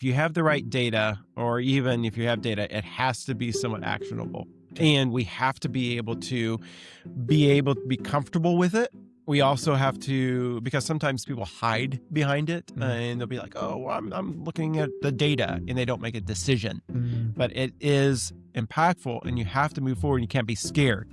if you have the right data, or even if you have data, it has to be somewhat actionable. And we have to be able to be comfortable with it. We also have to, because sometimes people hide behind it and they'll be like, oh, well, I'm looking at the data, and they don't make a decision. But it is impactful, and you have to move forward. You can't be scared.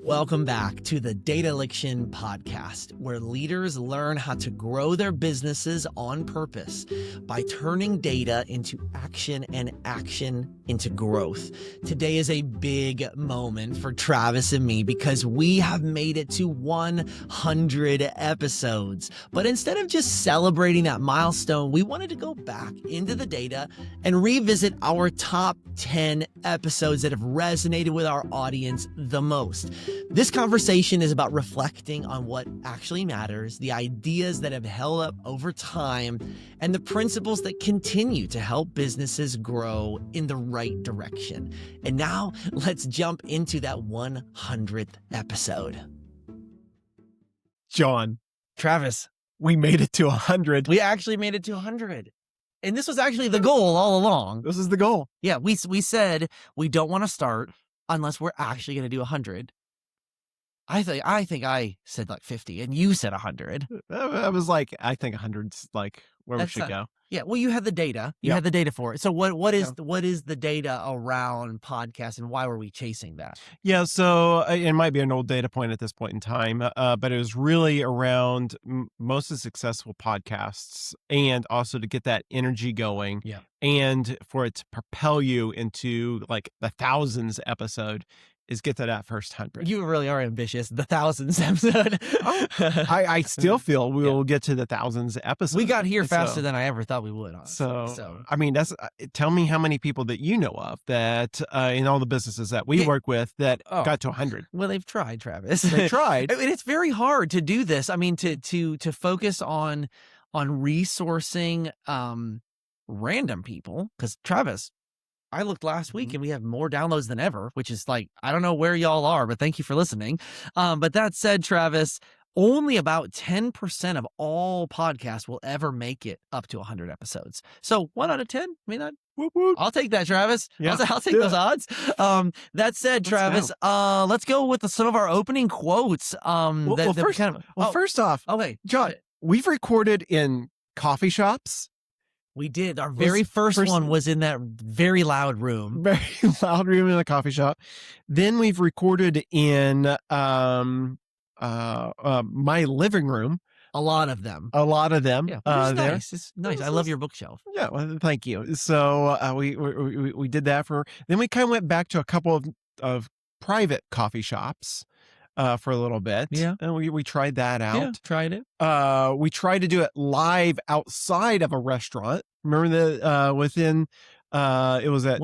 Welcome back to the Dataliction Podcast, where leaders learn how to grow their businesses on purpose by turning data into action and action into growth. Today is a big moment for Travis and me because we have made it to 100 episodes. But instead of just celebrating that milestone, we wanted to go back into the data and revisit our top 10 episodes that have resonated with our audience the most. This conversation is about reflecting on what actually matters, the ideas that have held up over time, and the principles that continue to help businesses grow in the right direction. And now let's jump into that 100th episode. John, Travis, we made it to 100. we actually made it to 100. And this was actually the goal all along. This is the goal. Yeah, we said we don't want to start unless we're actually going to do 100. I think I said like 50 and you said 100. I was like, I think 100's like where we should go. Yeah, well, you had the data. You had the data for it. So what is the data around podcasts, and why were we chasing that? Yeah, so it might be an old data point at this point in time, but it was really around most of the successful podcasts, and also to get that energy going, and for it to propel you into like the thousands episode. Is get to that first 100. You really are ambitious. The thousands episode. I still feel we will get to the thousands episode. We got here faster than I ever thought we would. Honestly. So I mean, that's tell me how many people that you know of that in all the businesses that we work with that got to 100. Well, they've tried, Travis. They tried. I mean, it's very hard to do this. I mean, to focus on resourcing random people, because Travis, I looked last week and we have more downloads than ever, which is like, I don't know where y'all are, but thank you for listening. But that said, Travis, only about 10% of all podcasts will ever make it up to 100 episodes. So 1 out of 10, I mean, I'll take that, Travis. Yeah, I'll take those odds. That said, Travis, let's go with some of our opening quotes. First off, John, we've recorded in coffee shops. We did. Our very first one was in that very loud room. Very loud room in the coffee shop. Then we've recorded in my living room. A lot of them. Yeah, it's nice. It's nice. I love your bookshelf. Yeah, well, thank you. So we did that then we kind of went back to a couple of private coffee shops. For a little bit. Yeah. And we tried that out. Yeah, tried it. We tried to do it live outside of a restaurant. Remember within it was at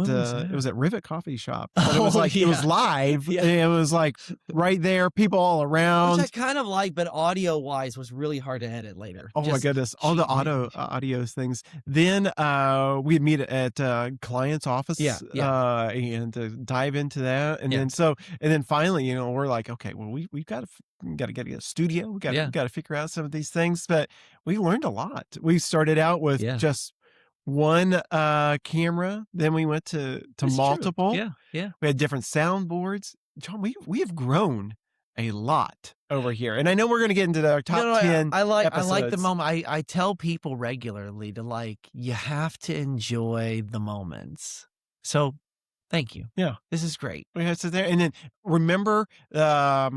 Rivet Coffee Shop. But it was like it was live. And it was like right there, people all around. Which I kind of like, but audio wise was really hard to edit later. Oh my goodness. All the audio things. Then we'd meet at client's office and dive into that. And then finally, we're like, okay, well we've got to get a studio. We got to figure out some of these things. But we learned a lot. We started out with just one camera, then we went to multiple. True. Yeah. We had different soundboards. John, we have grown a lot over here. And I know we're going to get into our top 10 I like the episodes. moment. I tell people regularly to you have to enjoy the moments. So thank you. Yeah. This is great. We had to sit there. And then remember, I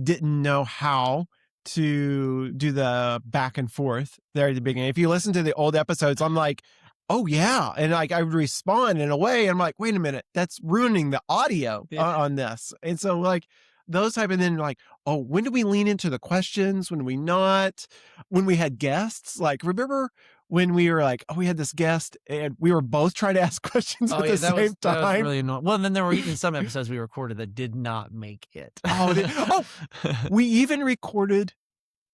didn't know how to do the back and forth there at the beginning. If you listen to the old episodes, I'm like, oh yeah. And I would respond in a way. And I'm like, wait a minute, that's ruining the audio on this. And so those type, and then when do we lean into the questions? When do we not? When we had guests, remember when we were we had this guest and we were both trying to ask questions at the same time. That was really annoying. Well, then there were even some episodes we recorded that did not make it. We even recorded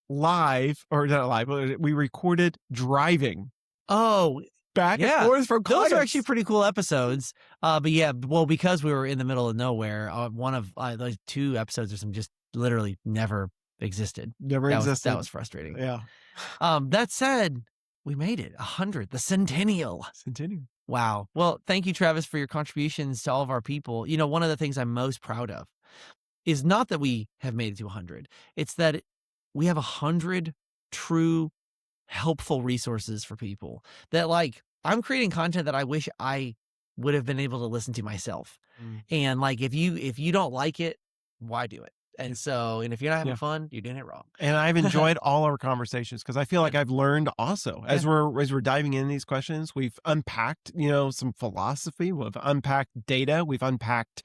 live, or not live, but we recorded driving. Back and forth from clients. Those are actually pretty cool episodes. But yeah, well, because we were in the middle of nowhere, one of those 2 episodes or some just literally never existed. Never existed. That was frustrating. Yeah. That said, We made it. 100, the centennial. Continue. Wow. Well, thank you, Travis, for your contributions to all of our people. You know, one of the things I'm most proud of is not that we have made it to 100. It's that we have 100 true helpful resources for people that, like, I'm creating content that I wish I would have been able to listen to myself. And like, if you don't like it, why do it? And if you're not having fun, you're doing it wrong. And I've enjoyed all our conversations because I feel like I've learned also as we're diving in these questions. We've unpacked, some philosophy. We've unpacked data. We've unpacked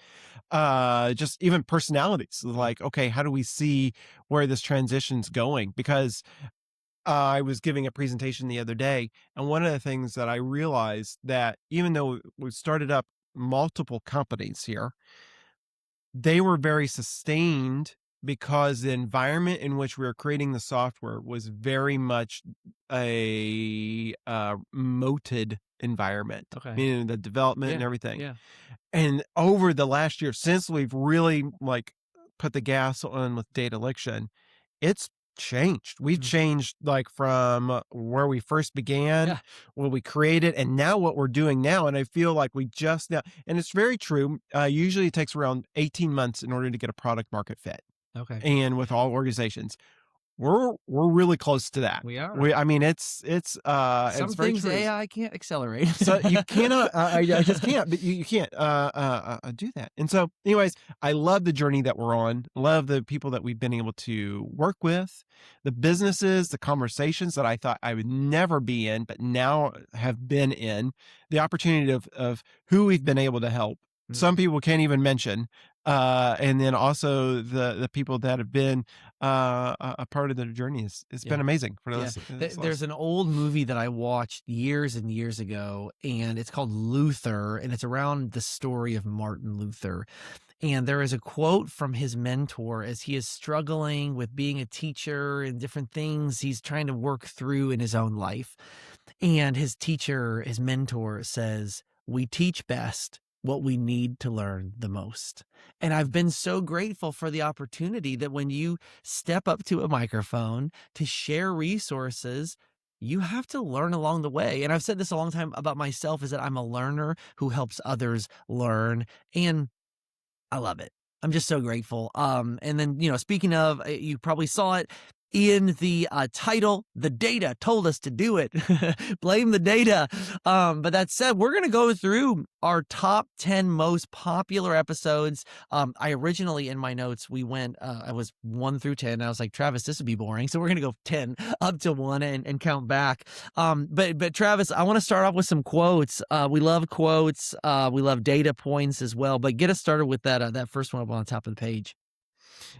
just even personalities. Like, okay, how do we see where this transition's going? Because I was giving a presentation the other day, and one of the things that I realized that even though we started up multiple companies here, they were very sustained because the environment in which we were creating the software was very much a moated environment, Okay. meaning the development and everything. Yeah. And over the last year, since we've really put the gas on with Dataliction, it's changed. We've changed from where we first began, what we created, and now what we're doing now. And I feel like we just now, and it's very true. Usually it takes around 18 months in order to get a product market fit. Okay. And with all organizations, we're really close to that. We are. I mean, it's Some it's very things true. AI can't accelerate. So you cannot, I just can't, but you can't do that. And so anyways, I love the journey that we're on. Love the people that we've been able to work with, the businesses, the conversations that I thought I would never be in, but now have been in, the opportunity of who we've been able to help. Some people can't even mention. And then also the people that have been a part of the journey. It's been amazing for us. There's an old movie that I watched years and years ago, and it's called Luther, and it's around the story of Martin Luther. And there is a quote from his mentor as he is struggling with being a teacher and different things he's trying to work through in his own life. And his teacher, his mentor says, "We teach best what we need to learn the most." And I've been so grateful for the opportunity that when you step up to a microphone to share resources, you have to learn along the way. And I've said this a long time about myself, is that I'm a learner who helps others learn. And I love it. I'm just so grateful. And then, speaking of, you probably saw it in the title, the data told us to do it. Blame the data. But that said, we're going to go through our top 10 most popular episodes. I originally, in my notes, I was 1 through 10. And I was like, Travis, this would be boring. So we're going to go 10 up to 1 and count back. But Travis, I want to start off with some quotes. We love quotes. We love data points as well. But get us started with that first one up on the top of the page.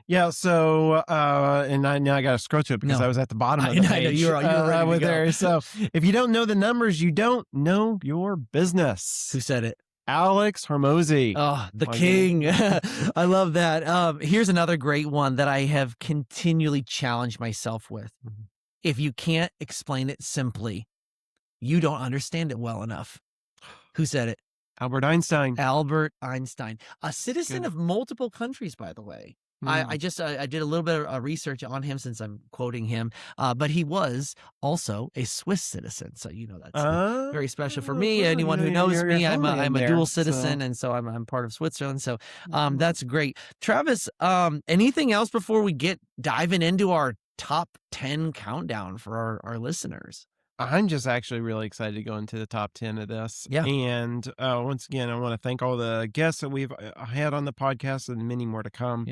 Yeah. So, and now I got to scroll to it because I was at the bottom of the page. I know you're ready to go. There. So if you don't know the numbers, you don't know your business. Who said it? Alex Hormozi. Oh, the king. I love that. Here's another great one that I have continually challenged myself with. If you can't explain it simply, you don't understand it well enough. Who said it? Albert Einstein. Albert Einstein, a citizen of multiple countries, by the way. I did a little bit of research on him since I'm quoting him, but he was also a Swiss citizen. So, that's very special for me. Anyone who knows me, I'm a dual citizen. And so I'm part of Switzerland. So that's great. Travis, anything else before we get diving into our top 10 countdown for our listeners? I'm just actually really excited to go into the top 10 of this. Yeah. And once again, I want to thank all the guests that we've had on the podcast and many more to come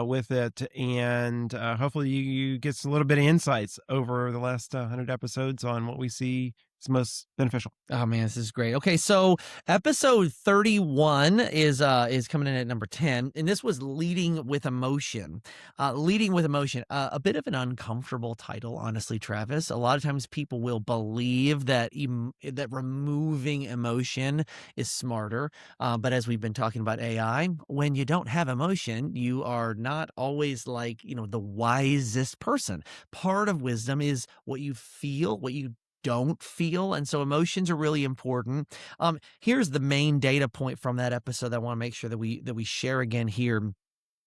with it. And hopefully you get a little bit of insights over the last 100 episodes on what we see is most beneficial. Oh man, this is great. Okay, so episode 31 is coming in at number 10, and this was leading with emotion. Leading with emotion, a bit of an uncomfortable title, honestly, Travis. A lot of times people will believe that that removing emotion is smarter, but as we've been talking about AI, when you don't have emotion, you are not always the wisest person. Part of wisdom is what you feel, what you don't feel. And so emotions are really important. Here's the main data point from that episode that I want to make sure that we share again here.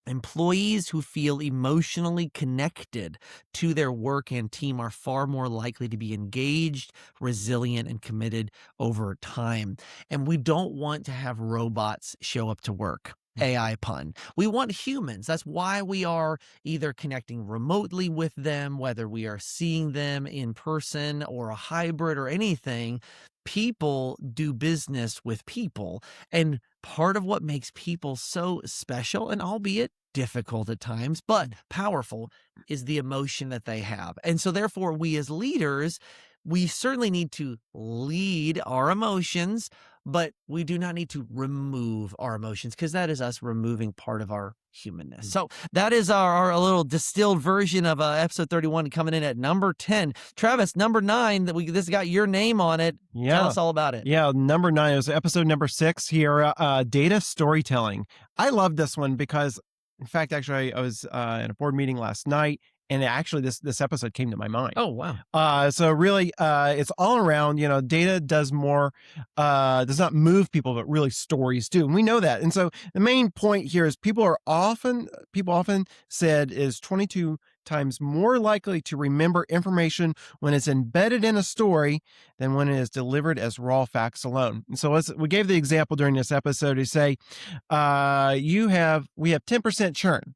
Employees who feel emotionally connected to their work and team are far more likely to be engaged, resilient, and committed over time. And we don't want to have robots show up to work. AI pun. We want humans. That's why we are either connecting remotely with them, whether we are seeing them in person or a hybrid or anything. People do business with people. And part of what makes people so special, and albeit difficult at times, but powerful, is the emotion that they have. And so therefore, we as leaders, we certainly need to lead our emotions, but we do not need to remove our emotions, because that is us removing part of our humanness. So that is our little distilled version of episode 31, coming in at number 10. Travis, number 9, this got your name on it. Yeah. Tell us all about it. Yeah, number 9 is episode number 6 here, data storytelling. I love this one because, in fact, actually, I was in a board meeting last night, and actually this episode came to my mind. Oh, wow. So really, it's all around, data does more, does not move people, but really stories do. And we know that. And so the main point here is people often said is 22 times more likely to remember information when it's embedded in a story than when it is delivered as raw facts alone. And so we gave the example during this episode to say, we have 10% churn.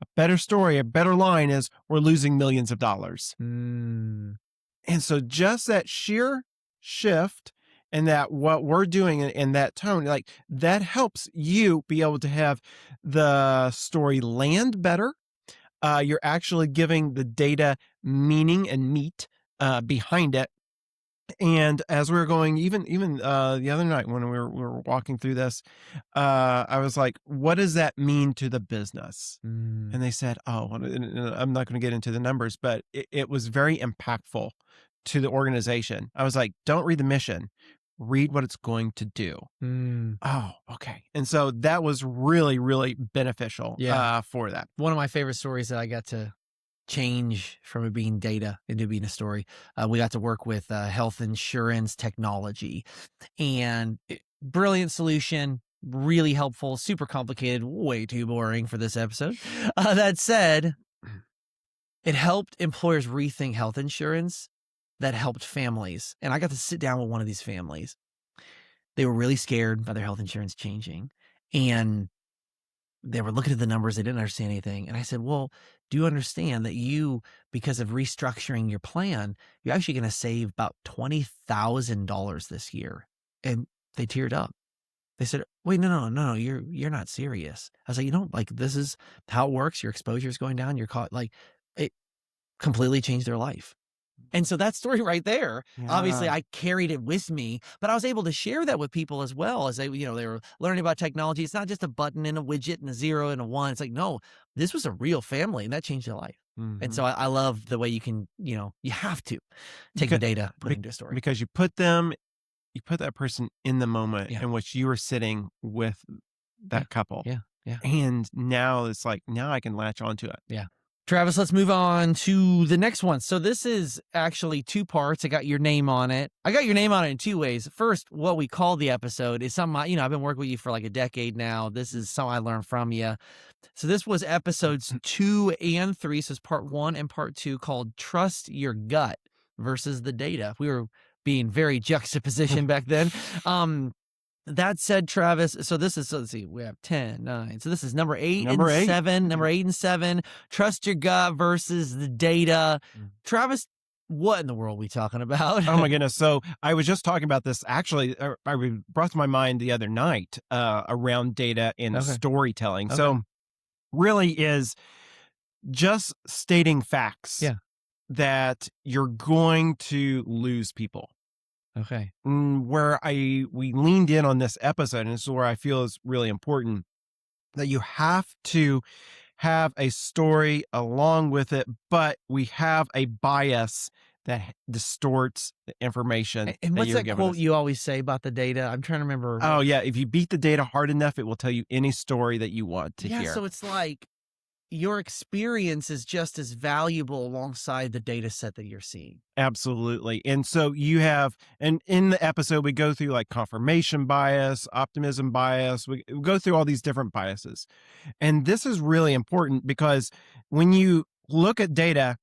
A better story, a better line is we're losing millions of dollars. And so just that sheer shift and that what we're doing in that tone, like that helps you be able to have the story land better. You're actually giving the data meaning and meat behind it. And as we were going, even the other night when we were walking through this, I was like, what does that mean to the business? And they said, oh, I'm not going to get into the numbers, but it was very impactful to the organization. I was like, don't read the mission, read what it's going to do. Oh, okay. And so that was really, really beneficial for that. One of my favorite stories that I got to change from it being data into being a story. We got to work with health insurance technology, and brilliant solution, really helpful, super complicated, way too boring for this episode. That said, it helped employers rethink health insurance. That helped families. And I got to sit down with one of these families. They were really scared by their health insurance changing, and they were looking at the numbers. They didn't understand anything. And I said, well, do you understand that because of restructuring your plan, you're actually going to save about $20,000 this year? And they teared up. They said, wait, no, you're not serious. I was like, this is how it works. Your exposure is going down. It completely changed their life. And so that story right there, obviously I carried it with me, but I was able to share that with people as well as they were learning about technology. It's not just a button and a widget and a 0 and a 1. It's like, no, this was a real family, and that changed their life. And so I love the way you can, you have to take the data, put it into a story. Because you put that person in the moment in which you were sitting with that couple. Yeah. And now it's like, now I can latch onto it. Yeah. Travis, let's move on to the next one. So this is actually 2 parts. I got your name on it. I got your name on it in 2 ways. First, what we call the episode is something, I've been working with you for like a decade now. This is something I learned from you. So this was episodes 2 and 3. So it's part 1 and part 2, called Trust Your Gut versus the Data. We were being very juxtaposition back then. That said, Travis, so this is, let's see, we have 10, 9. So this is number 8 and 7. Number 8 and 7, Trust Your Gut versus the Data. Travis, what in the world are we talking about? Oh my goodness. So I was just talking about this, actually, I brought to my mind the other night around data and storytelling. So really is just stating facts that you're going to lose people. Okay. Where we leaned in on this episode, and this is where I feel is really important, that you have to have a story along with it, but we have a bias that distorts the information. And what's that quote you always say about the data? I'm trying to remember. Oh yeah. If you beat the data hard enough, it will tell you any story that you want to hear. So it's like, your experience is just as valuable alongside the data set that you're seeing. Absolutely. And so you have, and in the episode, we go through like confirmation bias, optimism bias. We go through all these different biases. And this is really important because when you look at data,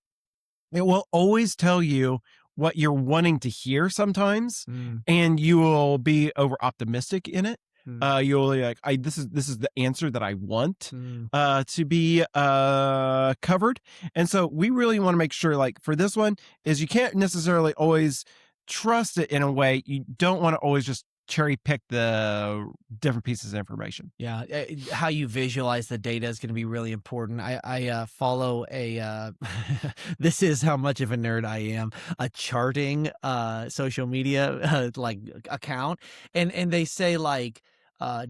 it will always tell you what you're wanting to hear sometimes, and you will be over optimistic in it. You'll be like, this is the answer that I want to be covered. And so we really want to make sure, like for this one, is you can't necessarily always trust it in a way. You don't want to always just cherry pick the different pieces of information. Yeah, how you visualize the data is going to be really important. I follow a this is how much of a nerd I am, a charting social media like account, and they say like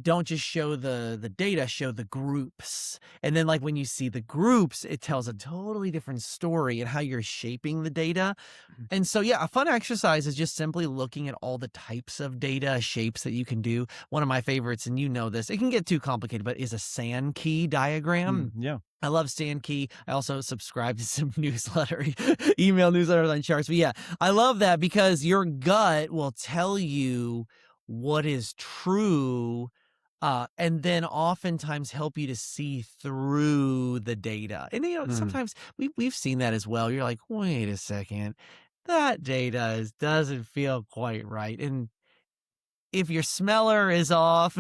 don't just show the data, show the groups. And then like when you see the groups, it tells a totally different story and how you're shaping the data. And so, yeah, a fun exercise is just simply looking at all the types of data shapes that you can do. One of my favorites, and you know this, it can get too complicated, but is a sand key diagram. Yeah. I love Sand Key. I also subscribe to some email newsletters on charts. But yeah, I love that because your gut will tell you what is true, and then oftentimes help you to see through the data. And sometimes we've seen that as well. You're like, wait a second, that data doesn't feel quite right. And if your smeller is off,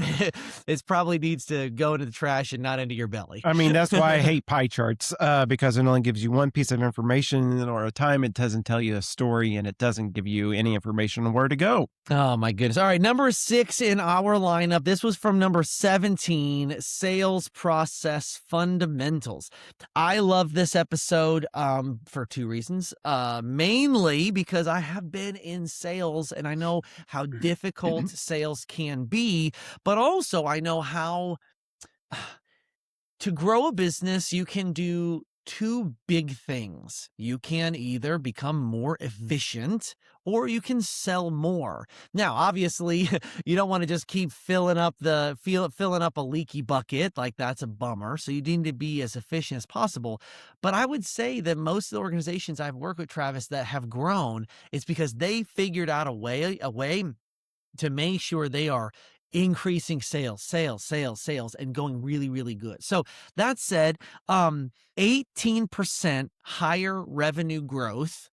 it probably needs to go into the trash and not into your belly. I mean, that's why I hate pie charts, because it only gives you one piece of information or a time. It doesn't tell you a story, and it doesn't give you any information on where to go. Oh, my goodness. All right, number 6 in our lineup. This was from number 17, Sales Process Fundamentals. I love this episode for 2 reasons. Mainly because I have been in sales, and I know how difficult sales can be, but also I know how to grow a business, you can do 2 big things. You can either become more efficient or you can sell more. Now, obviously, you don't want to just keep filling up a leaky bucket. Like that's a bummer. So you need to be as efficient as possible. But I would say that most of the organizations I've worked with, Travis, that have grown, it's because they figured out a way to make sure they are increasing sales, and going really, really good. So that said, 18% higher revenue growth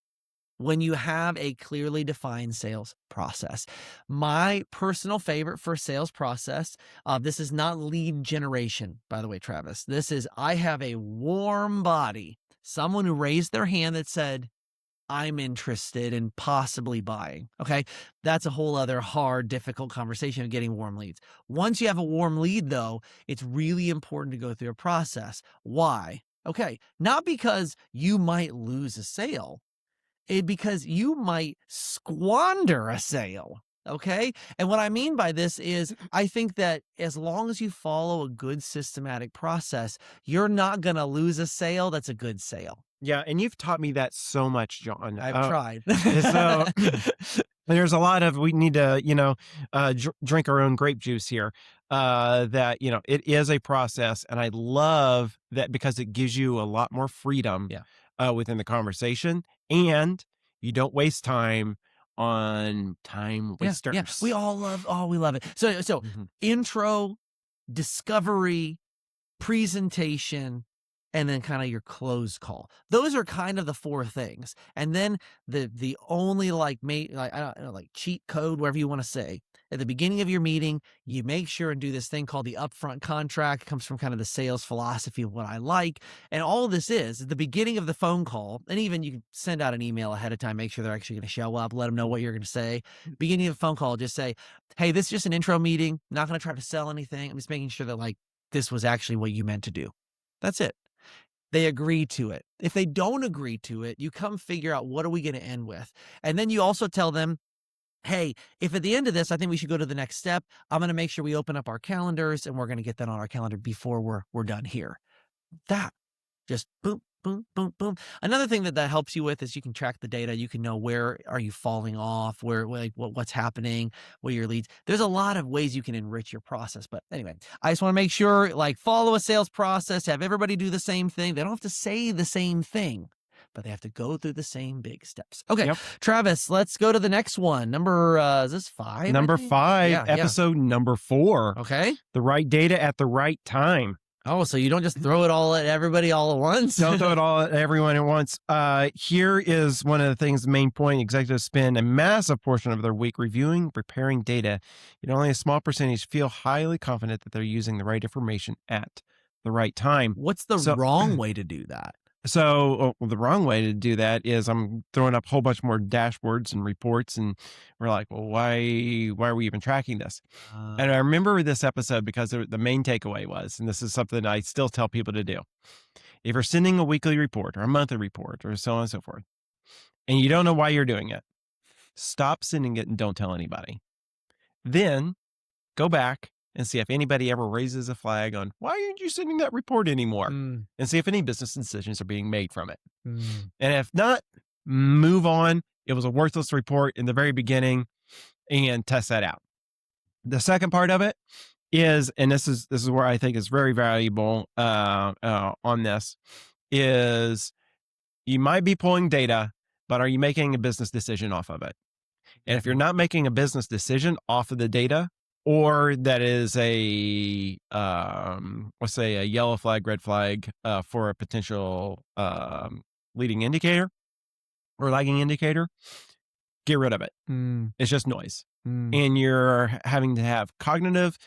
when you have a clearly defined sales process. My personal favorite for sales process, this is not lead generation, by the way, Travis. This is, I have a warm body, someone who raised their hand that said, I'm interested in possibly buying. Okay. That's a whole other hard, difficult conversation of getting warm leads. Once you have a warm lead, though, it's really important to go through a process. Why? Okay. Not because you might lose a sale, because you might squander a sale. Okay. And what I mean by this is I think that as long as you follow a good systematic process, you're not going to lose a sale that's a good sale. Yeah, and you've taught me that so much, John. I've tried. So there's a lot of, we need to, drink our own grape juice here. That, it is a process, and I love that because it gives you a lot more freedom within the conversation, and you don't waste time on time wasters. Yeah. We love it. So intro, discovery, presentation, and then kind of your close call. Those are kind of the 4 things. And then the only I don't know, like cheat code, whatever you want to say, at the beginning of your meeting, you make sure and do this thing called the upfront contract. It comes from kind of the sales philosophy of what I like. And all this is at the beginning of the phone call, and even you can send out an email ahead of time, make sure they're actually going to show up, let them know what you're going to say. Beginning of the phone call, just say, hey, this is just an intro meeting. I'm not going to try to sell anything. I'm just making sure that this was actually what you meant to do. That's it. They agree to it. If they don't agree to it, you come figure out what are we going to end with. And then you also tell them, hey, if at the end of this, I think we should go to the next step, I'm going to make sure we open up our calendars and we're going to get that on our calendar before we're done here. That just boom, boom, boom, boom. Another thing that helps you with is you can track the data. You can know where are you falling off, where like what's happening, what are your leads. There's a lot of ways you can enrich your process. But anyway, I just want to make sure, like, follow a sales process, have everybody do the same thing. They don't have to say the same thing, but they have to go through the same big steps. Okay, Yep. Travis, let's go to the next one. Number, is this 5? I Number think? 5, Yeah, episode number 4. Okay. The right data at the right time. Oh, so you don't just throw it all at everybody all at once? Don't throw it all at everyone at once. Here is one of the things, the main point. Executives spend a massive portion of their week reviewing, preparing data. Yet only a small percentage feel highly confident that they're using the right information at the right time. What's the wrong way to do that? So the wrong way to do that is I'm throwing up a whole bunch more dashboards and reports, and we're like, well, why are we even tracking this? And I remember this episode because the main takeaway was, and this is something I still tell people to do. If you're sending a weekly report or a monthly report or so on and so forth, and you don't know why you're doing it, stop sending it and don't tell anybody. Then go back and see if anybody ever raises a flag on why aren't you sending that report anymore, and see if any business decisions are being made from it. And if not, move on. It was a worthless report in the very beginning, and test that out. The second part of it is, and this is where I think is very valuable on this, is you might be pulling data, but are you making a business decision off of it? And if you're not making a business decision off of the data, or that is a, let's say a yellow flag, red flag for a potential leading indicator or lagging indicator, get rid of it. It's just noise. And you're having to have cognitive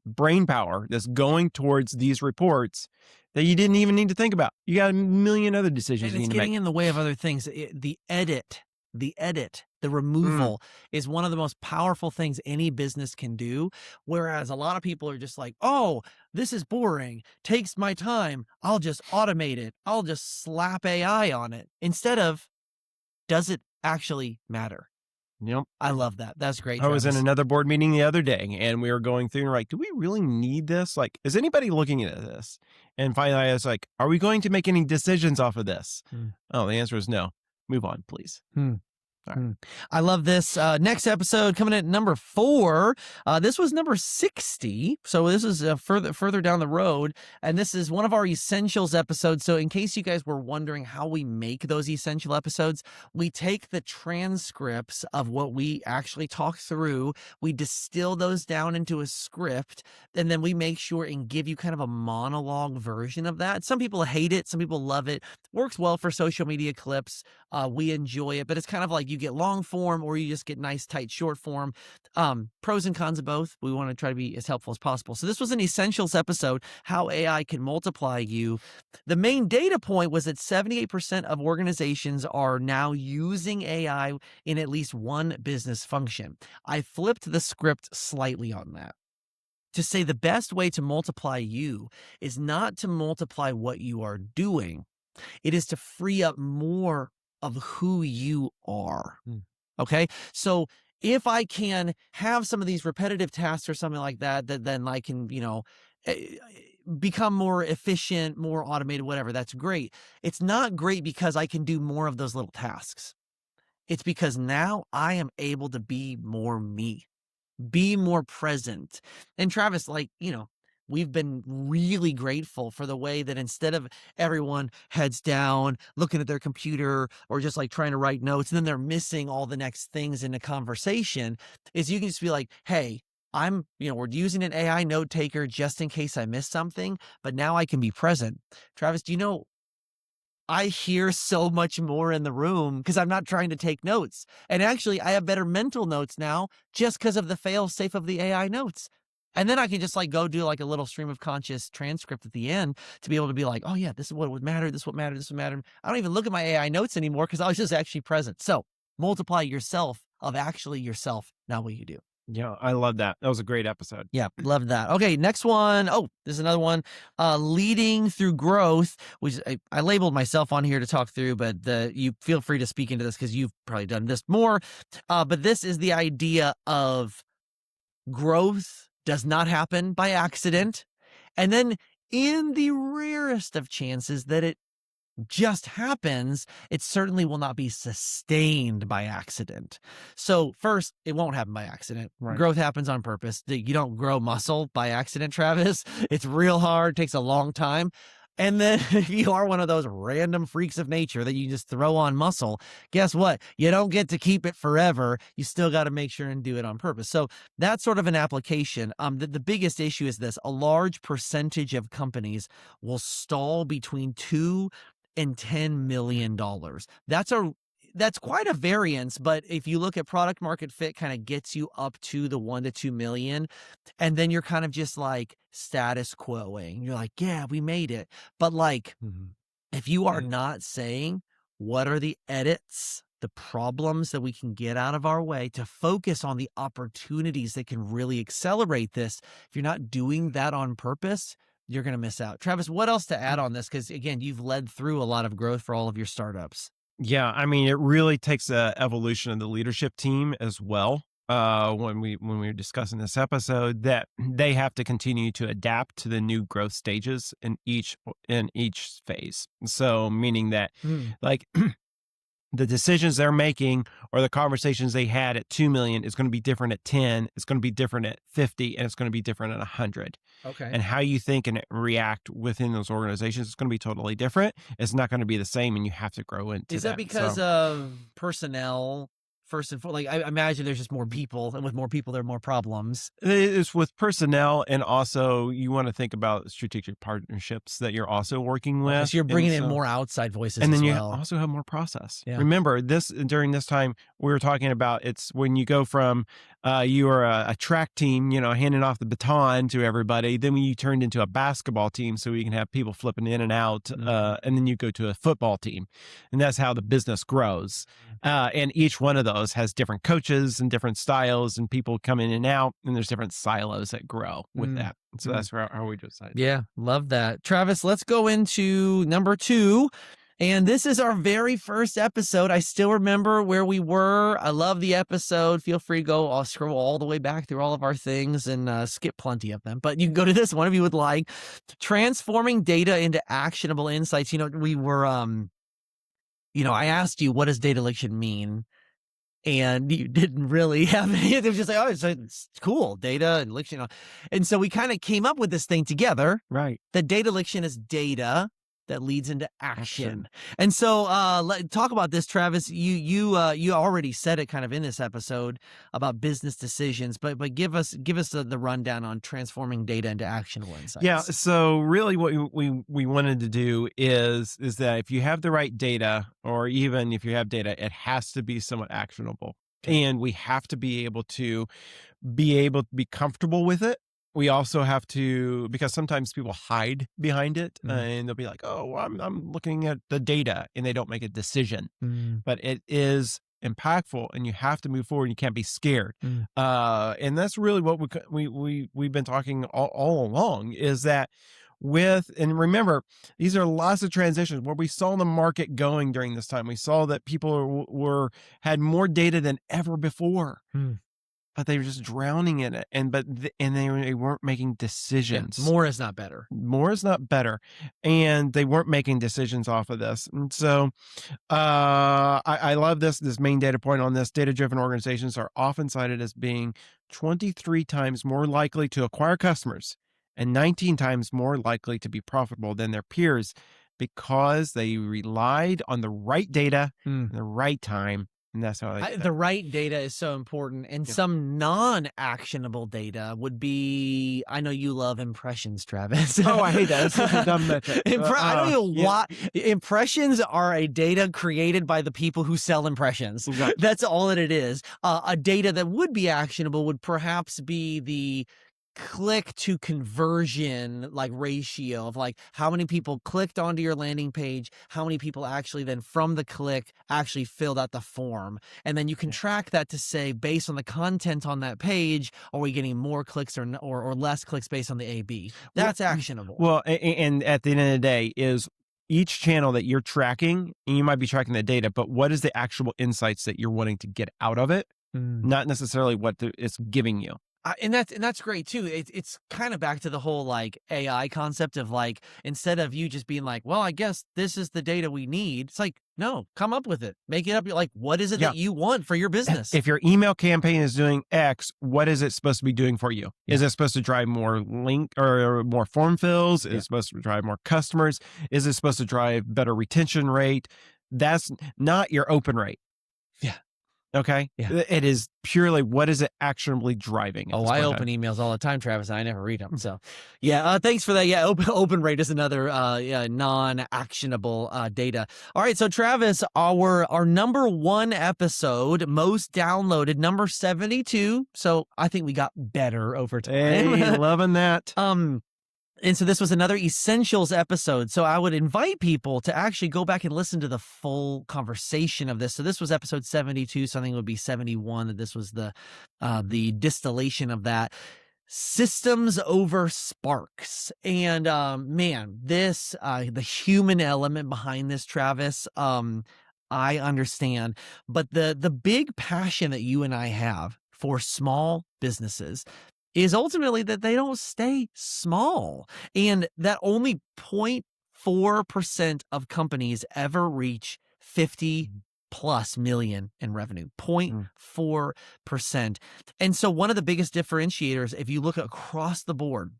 brain power that's going towards these reports that you didn't even need to think about. You got a million other decisions And you it's need to getting make. in the way of other things. The removal is one of the most powerful things any business can do. Whereas a lot of people are just like, oh, this is boring, takes my time, I'll just automate it, I'll just slap AI on it. Instead of, does it actually matter? Yep. I love that. That's great. I was in Travis. another board meeting the other day, and we were going through and we're like, do we really need this? Like, is anybody looking at this? And finally I was like, are we going to make any decisions off of this? Oh, the answer is no. Move on, please. I love this. Next episode coming in at number 4. This was number 60. So this is further down the road. And this is one of our essentials episodes. So in case you guys were wondering how we make those essential episodes, we take the transcripts of what we actually talk through. We distill those down into a script, and then we make sure and give you kind of a monologue version of that. Some people hate it. Some people love it. Works well for social media clips. We enjoy it, but it's kind of like you get long form or you just get nice, tight, short form. Pros and cons of both. We want to try to be as helpful as possible. So this was an essentials episode, how AI can multiply you. The main data point was that 78% of organizations are now using AI in at least one business function. I flipped the script slightly on that to say the best way to multiply you is not to multiply what you are doing. It is to free up more of who you are. Okay. So if I can have some of these repetitive tasks or something like that, then I can, become more efficient, more automated, whatever. That's great. It's not great because I can do more of those little tasks. It's because now I am able to be more me, be more present. And Travis, we've been really grateful for the way that instead of everyone heads down, looking at their computer or just like trying to write notes, and then they're missing all the next things in a conversation, is you can just be like, hey, we're using an AI note taker just in case I miss something, but now I can be present. Travis, do you know, I hear so much more in the room because I'm not trying to take notes. And actually, I have better mental notes now just because of the fail safe of the AI notes. And then I can just go do a little stream of conscious transcript at the end to be able to be like, oh yeah, this is what would matter. This is what mattered. This would matter. I don't even look at my AI notes anymore because I was just actually present. So multiply yourself of actually yourself, not what you do. Yeah, I love that. That was a great episode. Yeah, love that. Okay, next one. Oh, this is another one. Leading through growth, which I labeled myself on here to talk through, but you feel free to speak into this because you've probably done this more. But this is the idea of growth does not happen by accident. And then in the rarest of chances that it just happens, it certainly will not be sustained by accident. So first, it won't happen by accident. Right. Growth happens on purpose. You don't grow muscle by accident, Travis. It's real hard, takes a long time. And then if you are one of those random freaks of nature that you just throw on muscle, guess what? You don't get to keep it forever. You still got to make sure and do it on purpose. So that's sort of an application. The biggest issue is this: a large percentage of companies will stall between $2 and $10 million. That's quite a variance, but if you look at product market fit, kind of gets you up to the 1 to 2 million. And then you're kind of just like status quoing. You're like, yeah, we made it. But like, if you are not saying what are the edits, the problems that we can get out of our way to focus on the opportunities that can really accelerate this, if you're not doing that on purpose, you're going to miss out. Travis, what else to add on this? Because again, you've led through a lot of growth for all of your startups. Yeah, I mean, it really takes a evolution of the leadership team as well. When we were discussing this episode, that they have to continue to adapt to the new growth stages in each phase. So, meaning that, like, the decisions they're making or the conversations they had at 2 million is going to be different at 10, it's going to be different at 50, and it's going to be different at 100. Okay. And how you think and react within those organizations is going to be totally different. It's not going to be the same, and you have to grow into that. Is that because of personnel? First and foremost, like I imagine there's just more people, and with more people, there are more problems. It's with personnel, and also you want to think about strategic partnerships that you're also working with. So you're bringing in more outside voices, and then as you well. also have more process. Yeah. Remember during this time we were talking about, it's when you go from you are a track team, handing off the baton to everybody. Then when you turned into a basketball team, so you can have people flipping in and out, and then you go to a football team, and that's how the business grows. And each one of those has different coaches and different styles, and people come in and out, and there's different silos that grow with that. So that's how we decide. Yeah, love that. Travis, let's go into number 2. And this is our very first episode. I still remember where we were. I love the episode. Feel free to go. I'll scroll all the way back through all of our things and skip plenty of them. But you can go to this one if you would like. Transforming data into actionable insights. We were, I asked you, what does Dataliction mean? And you didn't really have any. It was just like, oh, it's cool, data and Liction. And so we kind of came up with this thing together. Right. That Dataliction is data that leads into action. And so talk about this, Travis. You already said it kind of in this episode about business decisions, but give us the rundown on transforming data into actionable insights. Yeah. So really what we wanted to do is that if you have the right data, or even if you have data, it has to be somewhat actionable. Okay. And we have to be able to be comfortable with it. We also have to, because sometimes people hide behind it, and they'll be like, oh, I'm looking at the data, and they don't make a decision. But it is impactful, and you have to move forward. You can't be scared. And that's really what we've been talking all along, is that and remember, these are lots of transitions where we saw the market going during this time. We saw that people had more data than ever before. But they were just drowning in it, and they weren't making decisions. Yeah, more is not better. More is not better, and they weren't making decisions off of this. And so, I love this main data point on this. Data-driven organizations are often cited as being 23 times more likely to acquire customers and 19 times more likely to be profitable than their peers, because they relied on the right data at the right time. And that's how the right data is so important. And some non-actionable data would be, I know you love impressions, Travis. Oh, I hate that. That's such a dumb metric. I don't know why. Impressions are a data created by the people who sell impressions. Exactly. That's all that it is. A data that would be actionable would perhaps be the click to conversion ratio of how many people clicked onto your landing page, how many people actually then from the click actually filled out the form. And then you can track that to say, based on the content on that page, are we getting more clicks or less clicks based on the A/B? That's actionable. Well, and at the end of the day is each channel that you're tracking, and you might be tracking the data, but what is the actual insights that you're wanting to get out of it? Not necessarily what it's giving you. And that's great too. It's kind of back to the whole like AI concept of like, instead of you just being like, well, I guess this is the data we need. It's like, no, come up with it, make it up. You're like, what is it that you want for your business? If your email campaign is doing X, what is it supposed to be doing for you? Is it supposed to drive more link or more form fills? Is it supposed to drive more customers? Is it supposed to drive better retention rate? That's not your open rate. Yeah. Okay. Yeah. It is purely, what is it actionably driving? Oh, I open emails all the time, Travis. I never read them. So yeah, thanks for that. Yeah. Open rate is another non-actionable data. All right. So Travis, our number 1 episode, most downloaded, number 72. So I think we got better over time. Hey, loving that. And so this was another essentials episode. So I would invite people to actually go back and listen to the full conversation of this. So this was episode 72. Something would be 71. That this was the distillation of that. Systems over sparks. And man, this the human element behind this, Travis, I understand. But the big passion that you and I have for small businesses is ultimately that they don't stay small, and that only 0.4% of companies ever reach 50 plus million in revenue, 0.4%. And so one of the biggest differentiators, if you look across the board,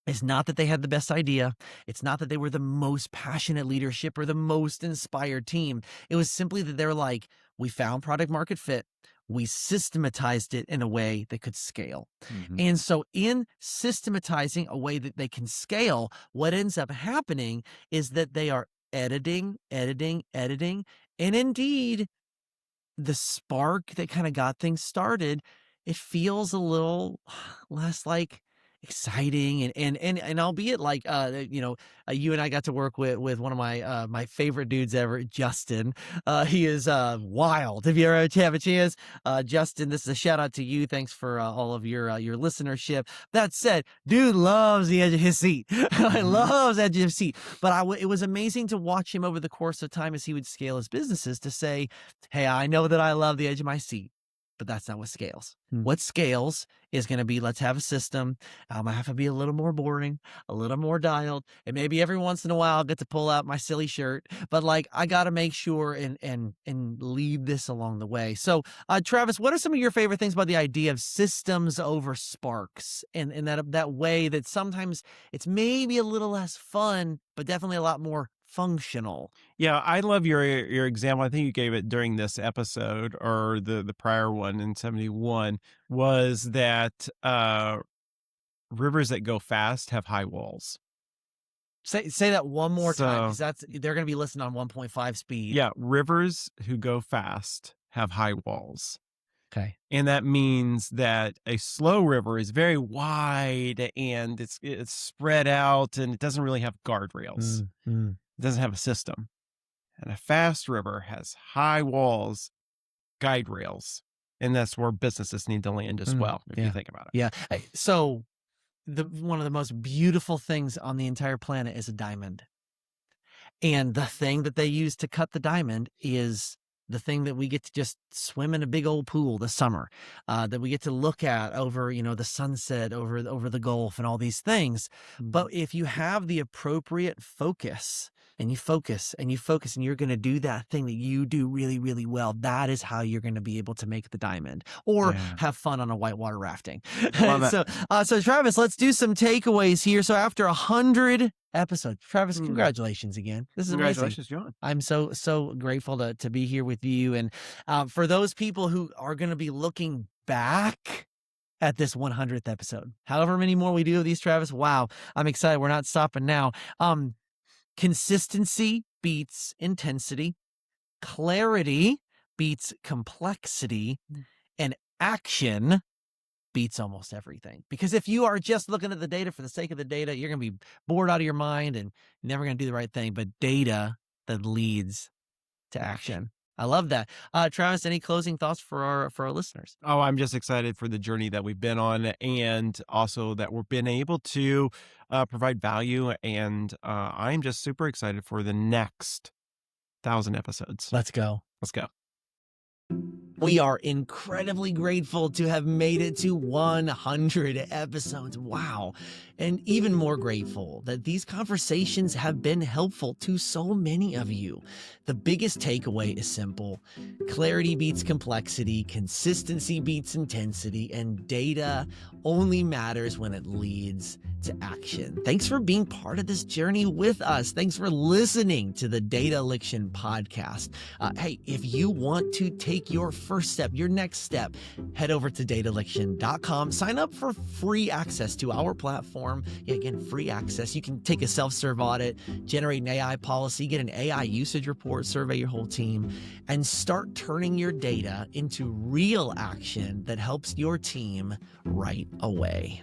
is not that they had the best idea. It's not that they were the most passionate leadership or the most inspired team. It was simply that they're like, we found product market fit. We systematized it in a way that could scale. And so in systematizing a way that they can scale, what ends up happening is that they are editing. And indeed, the spark that kind of got things started, it feels a little less like exciting and albeit like you and I got to work with one of my my favorite dudes ever, Justin. He is wild. If you ever have a chance, Justin, this is a shout out to you. Thanks for all of your listenership. That said, dude loves the edge of his seat. I loves the edge of his seat. But it was amazing to watch him over the course of time as he would scale his businesses to say, hey, I know that I love the edge of my seat, but that's not what scales. What scales is going to be, let's have a system. I have to be a little more boring, a little more dialed. And maybe every once in a while I'll get to pull out my silly shirt, but like, I got to make sure and lead this along the way. So Travis, what are some of your favorite things about the idea of systems over sparks, and that way that sometimes it's maybe a little less fun, but definitely a lot more functional? Yeah, I love your example. I think you gave it during this episode or the prior one in 71, was that rivers that go fast have high walls. Say that one more time, because they're going to be listening on 1.5 speed. Yeah, rivers who go fast have high walls. Okay. And that means that a slow river is very wide and it's spread out and it doesn't really have guardrails. It doesn't have a system. And a fast river has high walls, guide rails. And that's where businesses need to land as well, if you think about it. Yeah. So one of the most beautiful things on the entire planet is a diamond. And the thing that they use to cut the diamond is the thing that we get to just swim in a big old pool this summer, that we get to look at over, the sunset, over the Gulf and all these things. But if you have the appropriate focus, and you focus and you're going to do that thing that you do really, really well, that is how you're going to be able to make the diamond or have fun on a whitewater rafting. So Travis, let's do some takeaways here. So after 100 episodes, Travis, congratulations again. This is Congratulations, amazing. John. I'm so grateful to be here with you. And for those people who are going to be looking back at this 100th episode, however many more we do of these, Travis, wow, I'm excited. We're not stopping now. Consistency beats intensity. Clarity beats complexity. And action beats almost everything. Because if you are just looking at the data for the sake of the data, you're going to be bored out of your mind and never going to do the right thing. But data that leads to action. I love that. Travis, any closing thoughts for our listeners? Oh, I'm just excited for the journey that we've been on, and also that we've been able to provide value. And I'm just super excited for the next 1,000 episodes. Let's go. Let's go. We are incredibly grateful to have made it to 100 episodes. Wow. And even more grateful that these conversations have been helpful to so many of you. The biggest takeaway is simple. Clarity beats complexity, consistency beats intensity, and data only matters when it leads to action. Thanks for being part of this journey with us. Thanks for listening to the Dataliction Podcast. Hey, if you want to take your first step, your next step, head over to dataliction.com. Sign up for free access to our platform. Yeah, again, free access. You can take a self-serve audit, generate an AI policy, get an AI usage report, survey your whole team, and start turning your data into real action that helps your team right away.